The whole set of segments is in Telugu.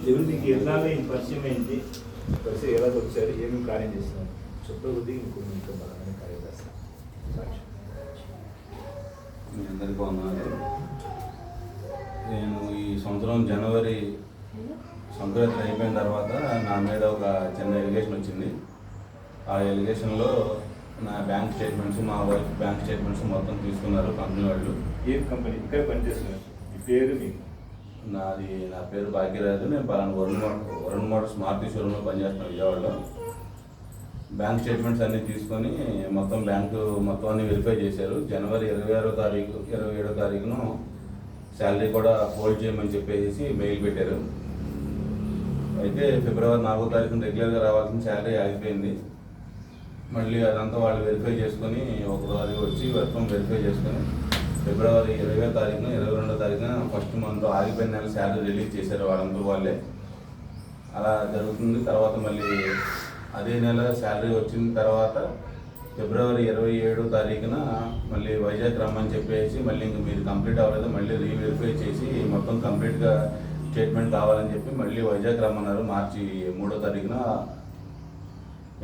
దేవుడు మీకు ఎన్నాళ్ళు ఈ పరిచయం అయింది, పరిచయం ఎలా వచ్చారు, ఏమేమి కార్యం చేస్తున్నారు చెప్పబుద్ధి మీకు మీకు బలమైన కార్యం చేస్తారు. సాక్షి మీ అందరికీ బాగున్నారు. నేను ఈ సంవత్సరం జనవరి సంక్రాంతి అయిపోయిన తర్వాత నా మీద ఒక చిన్న ఎలిగేషన్ వచ్చింది. ఆ ఎలిగేషన్లో నా బ్యాంక్ స్టేట్మెంట్స్, మా వైఫ్ బ్యాంక్ స్టేట్మెంట్స్ మొత్తం తీసుకున్నారు కంపెనీ వాళ్ళు. ఏ కంపెనీ ఇక్కడ పనిచేస్తున్నారు? మీ పేరు మీకు? నా పేరు భాగ్యరాజు. నేను పలానా వరుణ్ మోటార్స్ మారుతి షోరూంలో పనిచేస్తున్నాను విజయవాడలో. బ్యాంక్ స్టేట్మెంట్స్ అన్నీ తీసుకొని మొత్తం బ్యాంకు మొత్తం అన్నీ వెరిఫై చేశారు. జనవరి 26వ తారీఖు 27వ తారీఖును శాలరీ కూడా హోల్డ్ చేయమని చెప్పేసి మెయిల్ పెట్టారు. అయితే ఫిబ్రవరి 4వ తారీఖున రెగ్యులర్గా రావాల్సిన శాలరీ ఆగిపోయింది. మళ్ళీ అదంతా వాళ్ళు వెరిఫై చేసుకొని ఒకసారి వచ్చి వర్క్ వెరిఫై చేసుకొని ఫిబ్రవరి 20వ తారీఖున 22వ తారీఖున ఫస్ట్ మంత్ ఆగిపోయిన నెల శాలరీ రిలీజ్ చేశారు వాళ్ళందరూ వాళ్ళే. అలా జరుగుతుంది. తర్వాత మళ్ళీ అదే నెల శాలరీ వచ్చిన తర్వాత ఫిబ్రవరి 27వ తారీఖున మళ్ళీ వైజాగ్ రమ్మని చెప్పేసి మళ్ళీ ఇంక మీరు కంప్లీట్ అవ్వలేదు, మళ్ళీ రీవెరిఫై చేసి మొత్తం కంప్లీట్గా స్టేట్మెంట్ కావాలని చెప్పి మళ్ళీ వైజాగ్ రమ్మన్నారు. మార్చి 3వ తారీఖున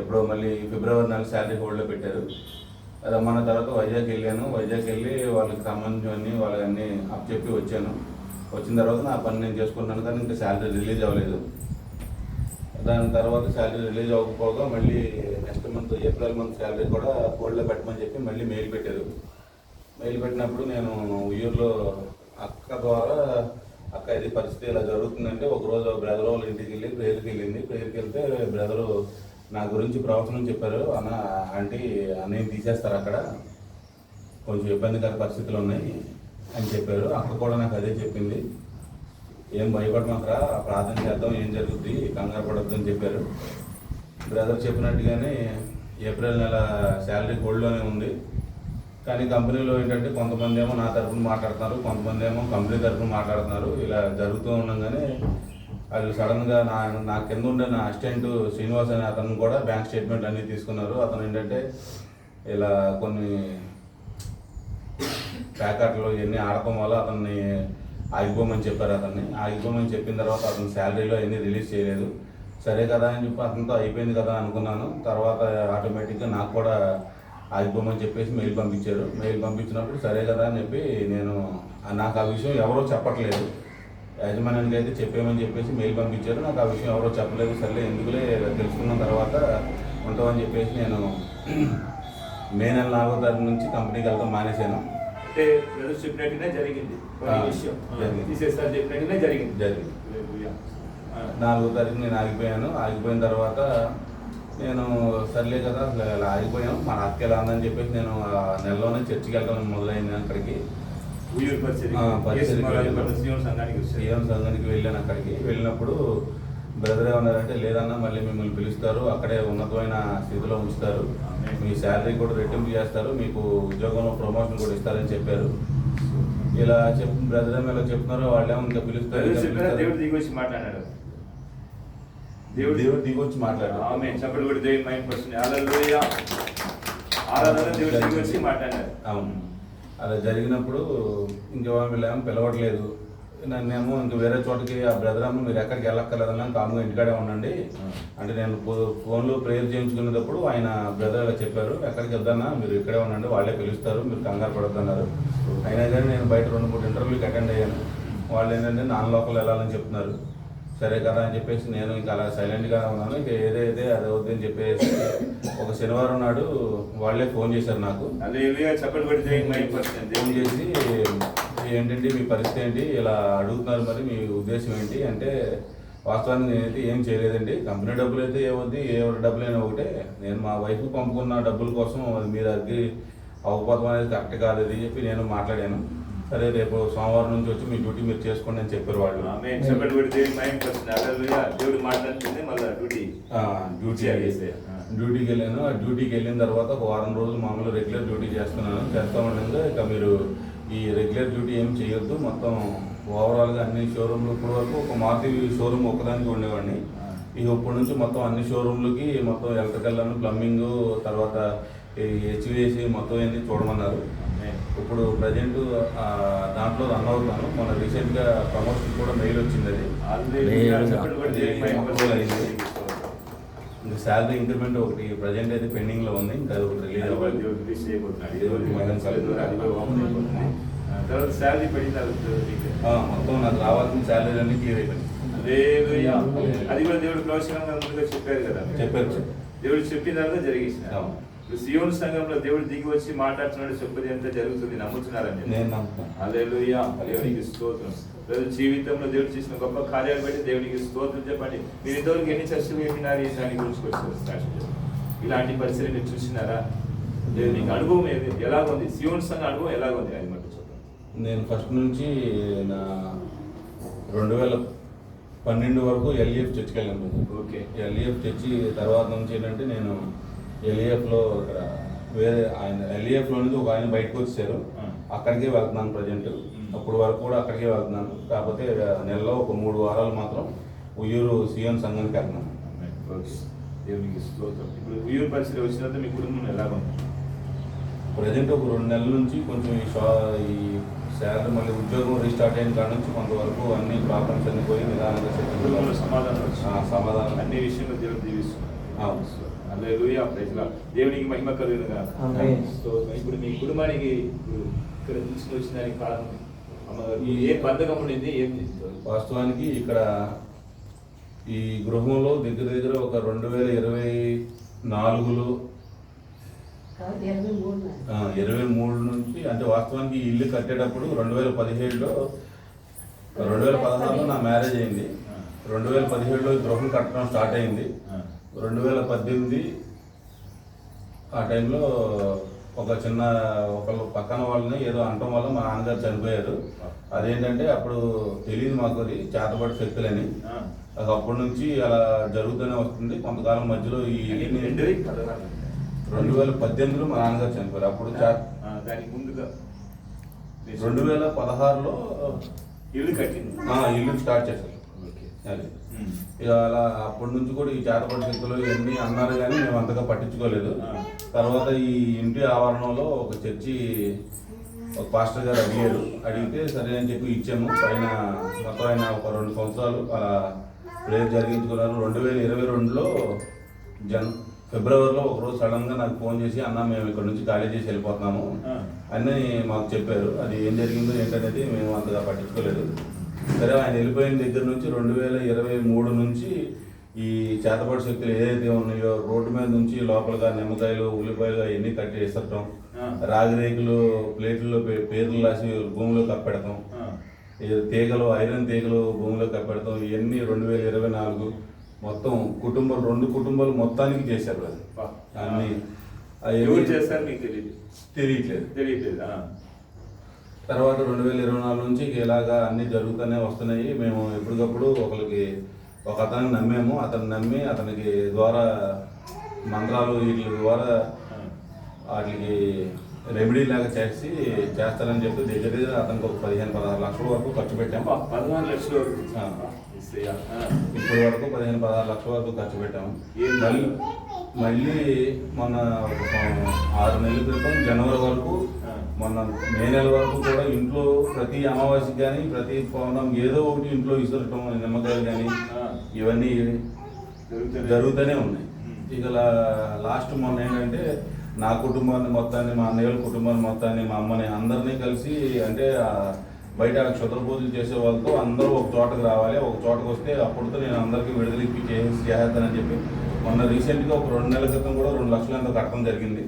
ఎప్పుడో మళ్ళీ ఫిబ్రవరి నెల శాలరీ హోల్డ్లో పెట్టారు. రమ్మన్న తర్వాత వైజాగ్ వెళ్ళాను. వైజాగ్ వెళ్ళి వాళ్ళకి సంబంధించి వాళ్ళని అప్ చెప్పి వచ్చాను. వచ్చిన తర్వాత నా పని నేను చేసుకుంటున్నాను, కానీ ఇంకా శాలరీ రిలీజ్ అవ్వలేదు. దాని తర్వాత శాలరీ రిలీజ్ అవ్వకపోగా మళ్ళీ next month April month salary కూడా హోల్డ్లో పెట్టమని చెప్పి మళ్ళీ మెయిల్ పెట్టారు. మెయిల్ పెట్టినప్పుడు నేను ఊళ్ళో అక్క ద్వారా అక్క ఇది పరిస్థితి ఇలా జరుగుతుందంటే ఒకరోజు బ్రదర్ వాళ్ళ ఇంటికి వెళ్ళి ప్రేయర్కి వెళ్ళింది. ప్రేయర్కి వెళ్తే బ్రదరు నా గురించి ప్రవచనం చెప్పారు. అన్నయ్య తీసేస్తారు, అక్కడ కొంచెం ఇబ్బందికర పరిస్థితులు ఉన్నాయి అని చెప్పారు. అక్క కూడా నాకు అదే చెప్పింది. ఏం భయపడమాకరా, ప్రార్థన చేద్దాం, ఏం జరుగుద్ది, కంగారు పడద్దు అని చెప్పారు. బ్రదర్ చెప్పినట్టుగానే ఏప్రిల్ నెల శాలరీ హోల్డ్లోనే ఉంది. కానీ కంపెనీలో ఏంటంటే కొంతమంది ఏమో నా తరఫున మాట్లాడుతున్నారు, కొంతమంది ఏమో కంపెనీ తరఫున మాట్లాడుతున్నారు. ఇలా జరుగుతూ ఉండగానే వాళ్ళు సడన్గా నా కింద ఉండే నా అసిస్టెంట్ శ్రీనివాస్ అనే అతను కూడా బ్యాంక్ స్టేట్మెంట్ అన్నీ తీసుకున్నారు. అతను ఏంటంటే ఇలా కొన్ని ప్యాకెట్లు ఇవన్నీ ఆడటం వల్ల అతన్ని ఆగిపోమని చెప్పారు. ఆగిపోమని చెప్పిన తర్వాత అతను శాలరీలో అవన్నీ రిలీజ్ చేయలేదు. సరే కదా అని చెప్పి అతనితో అయిపోయింది కదా అనుకున్నాను. తర్వాత ఆటోమేటిక్గా నాకు కూడా ఆగిపోమని చెప్పేసి మెయిల్ పంపించారు. మెయిల్ పంపించినప్పుడు సరే కదా అని చెప్పి నాకు ఆ విషయం ఎవరో చెప్పట్లేదు. యాజమాన్యానికి అయితే చెప్పేమని చెప్పేసి మెయిల్ పంపించారు. నాకు ఆ విషయం ఎవరో చెప్పలేదు. సర్లే ఎందుకులే తెలుసుకున్న తర్వాత ఉంటామని చెప్పేసి నేను మే నెల 4వ తారీఖు నుంచి కంపెనీకి వెళ్తాం మానేశాను. అంటే చెప్పినట్టుగానే జరిగింది విషయం, తీసేస్తారు చెప్పినట్టుగానే జరిగింది. 4వ తారీఖు నేను ఆగిపోయాను. ఆగిపోయిన తర్వాత నేను సర్లే కదా అసలు అలా ఆగిపోయాం, మన అక్క ఎలా ఉందని చెప్పేసి నేను నెలలోనే చర్చికి వెళ్ళడం మొదలైంది. అక్కడికి సీఎం సంఘానికి వెళ్ళాను. అక్కడికి వెళ్ళినప్పుడు బ్రదర్ ఏమన్నారంటే లేదన్నా మళ్ళీ మిమ్మల్ని పిలుస్తారు, అక్కడే ఉన్నతమైన స్థితిలో ఉంచుతారు, మీ శాలరీ కూడా రెట్టింపు చేస్తారు, మీకు ఉద్యోగంలో ప్రమోషన్ కూడా ఇస్తారని చెప్పారు. ఇలా బ్రదర్ ఏమో ఇలా చెప్తున్నారు, వాళ్ళేమో ఇంకా పిలుస్తారు. దేవుడు దిగి వచ్చి మాట్లాడారు. దేవుడు దిగి వచ్చి మాట్లాడారు. అవును, అలా జరిగినప్పుడు ఇంకేమో పిలవట్లేదు. నన్నేమో ఇంక వేరే చోటకి ఆ బ్రదర్ అమ్మ మీరు ఎక్కడికి వెళ్ళక్కర్లేదన్నా కాముగా ఇంటికాడే ఉండండి అంటే నేను ఫోన్లో ప్రేయర్ చేయించుకునేటప్పుడు ఆయన బ్రదర్ ఇలా చెప్పారు, ఎక్కడికి వెళ్దాన్నా మీరు ఇక్కడే ఉండండి, వాళ్ళే పిలుస్తారు, మీరు కంగారు పడొద్దన్నారు. అయినా కానీ నేను బయట 2-3 ఇంటర్వ్యూకి అటెండ్ అయ్యాను. వాళ్ళు ఏంటంటే నాన్ లోకల్ వెళ్ళాలని చెప్తున్నారు. సరే కదా అని చెప్పేసి నేను ఇంకా అలా సైలెంట్గా ఉన్నాను. ఇక ఏదైతే అది అవుద్ది అని చెప్పేసి ఒక శనివారం నాడు వాళ్ళే ఫోన్ చేశారు నాకు. ఫోన్ చేసి ఏంటంటే మీ పరిస్థితి ఏంటి, ఇలా అడుగుతున్నారు, మరి మీ ఉద్దేశం ఏంటి అంటే వాస్తవానికి నేనైతే ఏం చేయలేదండి, కంపెనీ డబ్బులు అయితే ఏమవుద్ది, ఎవరి డబ్బులైనా ఒకటే, నేను మా వైఫ్ పంపుకున్న డబ్బుల కోసం అది మీరు అది అవకపోవడం అనేది కరెక్ట్ కాదు అది చెప్పి నేను మాట్లాడాను. సరే రేపు సోమవారం నుంచి వచ్చి మీ డ్యూటీ మీరు చేసుకోండి అని చెప్పారు వాళ్ళు. డ్యూటీకి వెళ్ళాను. ఆ డ్యూటీకి వెళ్ళిన తర్వాత ఒక వారం రోజులు మామూలు రెగ్యులర్ డ్యూటీ చేస్తా ఉండగా ఇక మీరు ఈ రెగ్యులర్ డ్యూటీ ఏం చేయొద్దు, మొత్తం ఓవరాల్గా అన్ని షోరూమ్లు ఇప్పటి వరకు ఒక మారుతి షోరూమ్ ఒక్కదానికి ఉండేవాడిని, ఇక ఇప్పటి నుంచి మొత్తం అన్ని షోరూమ్లకి మొత్తం ఎలక్ట్రికల్ ప్లంబింగ్ తర్వాత హెచ్విఏసి మొత్తం అన్ని చూడమన్నారు. ఇప్పుడు ప్రజెంట్ దాంట్లో రన్ అవుతాను. మన రీసెంట్గా ప్రమోషన్ కూడా మెయిల్ వచ్చింది. అది ఇంకా శాలరీ ఇంక్రిమెంట్ ఒకటి ప్రజెంట్ అయితే పెండింగ్లో ఉంది. ఇంకా అది ఒకటి రిలీజ్ అవ్వాలి. తర్వాత శాలరీ పడింది మొత్తం నాకు రావాల్సిన శాలరీ అన్ని క్లియర్ అయిపోయింది. అది కూడా దేవుడు ప్రవచనంగా ముందుగా చెప్పారు కదా. చెప్పారు. దేవుడు చెప్పిన తర్వాత జరిగేసిన. సియోను సంఘంలో దేవుడు దిగి వచ్చి మాట్లాడుతున్నాడు, చెప్పది ఎంత జరుగుతుంది, నమ్ముతున్నారని నేను నమ్ముతాను. హల్లెలూయా, దేవునికి స్తోత్రం. ప్రతి జీవితంలో దేవుడు చేసిన గొప్ప కార్యాలు బట్టి దేవునికి స్తోత్రం చెప్పండి. మీరు ఇంతవరకు ఎన్ని చర్చలు పెట్టినారు దాని గురించి వచ్చి ఇలాంటి పరిస్థితి మీరు చూసినారా? దేవునికి అనుభవం ఎలాగుంది, సియోను సంఘం అనుభవం ఎలాగుంది అది మటు చూద్దాం. నేను ఫస్ట్ నుంచి నా 2012 వరకు ఎల్ఈఎఫ్ చర్చికి వెళ్ళాను. ఓకే. ఎల్ఈఎఫ్ చర్చి తర్వాత నుంచి ఏంటంటే నేను ఎల్ఈఎఫ్లో ఇక్కడ వేరే ఆయన ఎల్ఈఎఫ్లో నుంచి ఒక ఆయన బయటకు వచ్చారు, అక్కడికే వెళ్తున్నాను ప్రజెంట్. అప్పుడు వరకు కూడా అక్కడికే వెళ్తున్నాను. కాకపోతే నెలలో ఒక 3 వారాలు మాత్రం ఉయ్యూరు సియోను సంఘానికి వెళ్తున్నాను. దేవునికి స్తోత్రం. ఇప్పుడు ఉయ్యూరు పరిస్థితి వచ్చినంత మీ కుటుంబం ఎలాగ ఉంది? ప్రజెంట్ ఒక 2 నెలల నుంచి కొంచెం ఈ శాలరీ మళ్ళీ ఉద్యోగం రీస్టార్ట్ అయిన కాడ నుంచి కొంతవరకు అన్ని ప్రాబ్లమ్స్ అన్ని పోయి నిదానంగా సమాధానం అన్ని విషయంలో దేవుడు దీవిస్తున్నాడు. హల్లెలూయా, ప్రైజ్ లార్డ్. దేవునికి మహిమ కలుగునుగా. ఇప్పుడు మీ కుటుంబానికి ఇక్కడ తీసుకుని వచ్చిన దానికి కారణం ఏ బంధకం ఉండింది, ఏం చేస్తారు? వాస్తవానికి ఇక్కడ ఈ గృహంలో దగ్గర దగ్గర ఒక 2024లో 23 నుంచి, అంటే వాస్తవానికి ఈ ఇల్లు కట్టేటప్పుడు 2017లో 2016లో నా మ్యారేజ్ అయింది. 2017లో గృహం కట్టడం స్టార్ట్ అయింది. 2018 ఆ టైంలో ఒక పక్కన వాళ్ళని ఏదో అనటం వల్ల మా నాన్నగారు చనిపోయారు. అదేంటంటే అప్పుడు తెలియదు మాకు అది చేతబడి శక్తులని. అది అప్పటి నుంచి అలా జరుగుతూనే వస్తుంది. కొంతకాలం మధ్యలో ఈ 2018లో మా నాన్నగారు చనిపోయారు. అప్పుడు దానికి ముందుగా 2016లో ఇల్లు కట్టింది, ఇల్లు స్టార్ట్ చేశారు. అది ఇక అలా అప్పటి నుంచి కూడా ఈ చేతపడి శక్తులు ఇవన్నీ అన్నారు, కానీ మేము అంతగా పట్టించుకోలేదు. తర్వాత ఈ ఇంటి ఆవరణంలో ఒక చర్చి ఒక పాస్టర్ గారు అడిగితే సరే అని చెప్పి ఇచ్చాము. పైన మొత్తం ఆయన ఒక 2 సంవత్సరాలు అలా ప్రేయర్ జరిగించుకున్నారు. 2022లో ఫిబ్రవరిలో ఒకరోజు సడన్గా నాకు ఫోన్ చేసి, అన్న మేము ఇక్కడ నుంచి ఖాళీ చేసి వెళ్ళిపోతున్నాము అని మాకు చెప్పారు. అది ఏం జరిగిందో ఏంటనేది మేము అంతగా పట్టించుకోలేదు. సరే, ఆయన వెళ్ళిపోయిన దగ్గర నుంచి 2023 నుంచి ఈ చేతపడి శక్తులు ఏదైతే ఉన్నాయో రోడ్డు మీద నుంచి లోపలగా నిమ్మకాయలు, ఉల్లిపాయలు అవన్నీ కట్టి వేసటం, రాగి రేకులు ప్లేట్లలో పేర్లు రాసి భూమిలో కప్పెడతాం, తీగలు ఐరన్ తీగలు భూమిలో కప్పెడతాం, ఇవన్నీ 2024 మొత్తం 2 కుటుంబాలు మొత్తానికి చేశారు. అది అన్ని చేస్తారు మీకు తెలియట్లేదు. తర్వాత 2024 నుంచి ఇలాగా అన్ని జరుగుతూనే వస్తున్నాయి. మేము ఎప్పటికప్పుడు ఒక అతన్ని నమ్మాము. అతనికి ద్వారా మంత్రాలు వీటి ద్వారా వాటికి రెమెడీ లాగా చేస్తారని చెప్పి దగ్గర అతనికి ఒక 15-16 లక్షల వరకు ఖర్చు పెట్టాము. 16 లక్షలు ఇప్పటి వరకు 15-16 లక్షల వరకు ఖర్చు పెట్టాము. మళ్ళీ మొన్న ఒక 6 నెలల క్రితం జనవరి వరకు, మొన్న మే నెల వరకు కూడా ఇంట్లో ప్రతి అమావాస్యకి కానీ ప్రతి పౌర్ణం ఏదో ఒకటి ఇంట్లో ఇసురటం, నిమ్మకాయలు కానీ ఇవన్నీ జరుగుతూనే ఉన్నాయి. ఇక లాస్ట్ మొన్న ఏంటంటే నా కుటుంబాన్ని మొత్తాన్ని, మా అన్నయ్యల కుటుంబాన్ని మొత్తాన్ని, మా అమ్మని అందరినీ కలిసి, అంటే బయట క్షుద్ర పూజలు చేసే వాళ్ళతో అందరూ ఒక చోటకు రావాలి, ఒక చోటకు వస్తే అప్పుడుతో నేను అందరికీ విడుదల ఇప్పి చేసేస్తానని చెప్పి మొన్న రీసెంట్గా ఒక 2 నెలల క్రితం కూడా 2 లక్షలు ఎంతో కట్టడం జరిగింది.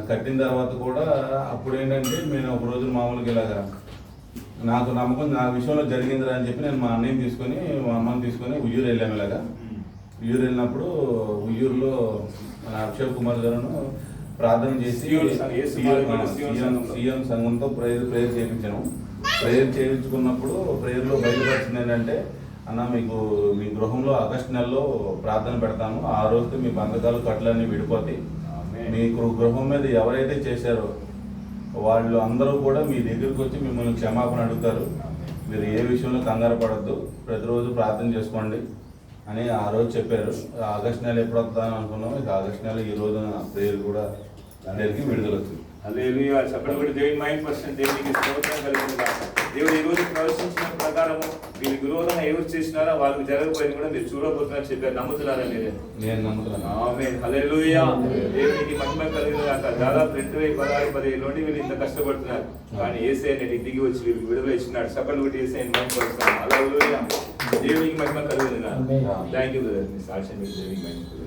కట్టిన తర్వాత కూడా అప్పుడు ఏంటంటే నేను ఒక రోజు మామూలుగా ఇలాగా నాకు నమ్మకం నా విషయంలో జరిగిందిరా అని చెప్పి నేను మా అన్నయ్యని తీసుకొని, మా అమ్మని తీసుకొని ఉయ్యూరు వెళ్ళాము. ఉయ్యూరు వెళ్ళినప్పుడు ఉయ్యూరులో మన అక్షయ్ కుమార్ గారును ప్రార్థన చేసి సీఎం సంఘంతో ప్రేయర్ చేయించాను. ప్రేయర్ చేయించుకున్నప్పుడు ప్రేయర్లో బయలుపరిచింది ఏంటంటే, అన్న మీకు మీ గృహంలో ఆగస్టు నెలలో ప్రార్థన పెడతాము, ఆ రోజుతో మీ బంధకాలు కట్లన్నీ విడిపోతాయి. మీ గృహం మీద ఎవరైతే చేశారో వాళ్ళు అందరూ కూడా మీ దగ్గరికి వచ్చి మిమ్మల్ని క్షమాపణ అడుగుతారు. మీరు ఏ విషయంలో కంగారు పడద్దు, ప్రతిరోజు ప్రార్థన చేసుకోండి అని ఆ రోజు చెప్పారు. ఆగస్టు నెల ఎప్పుడు వద్దామని అనుకున్నాం. ఇక ఆగస్టు నెల ఈ రోజు ప్రేయర్ కూడా అందరికీ విడుదల వచ్చింది. హల్లెలూయా. చెప్పండి కూడా దేవుని మైండ్ పర్సన్ దేవునికి స్తోత్రం కలుగును గాక. దేవుడు ఈ రోజు ప్రవేశించిన ప్రకారము వీళ్ళకి విరోధంగా ఎవరు చేసినారో వాళ్ళకి జరగబోయేది కూడా మీరు చూడబోతున్నారని చెప్పారు. నమ్ముతున్నారా మీరు? నేను నమ్ముతున్నాను. ఆమేన్. హల్లెలూయా. దేవునికి మహిమ కలుగును గాక. దాదాపు 2016-17 నుండి వీళ్ళు ఇంత కష్టపడుతున్నారు, కానీ యేసయ్య నేటికి దిగి వచ్చి వీళ్ళకి విడుదల ఇచ్చినాడు. చెప్పండి కూడా యేసయ్యని మహిమపరుస్తున్నాను. హల్లెలూయా. దేవునికి మహిమ కలుగును గాక. Thank you brother. మీ సాక్ష్యం మీకు దేవునికి మహిమ కలుగును.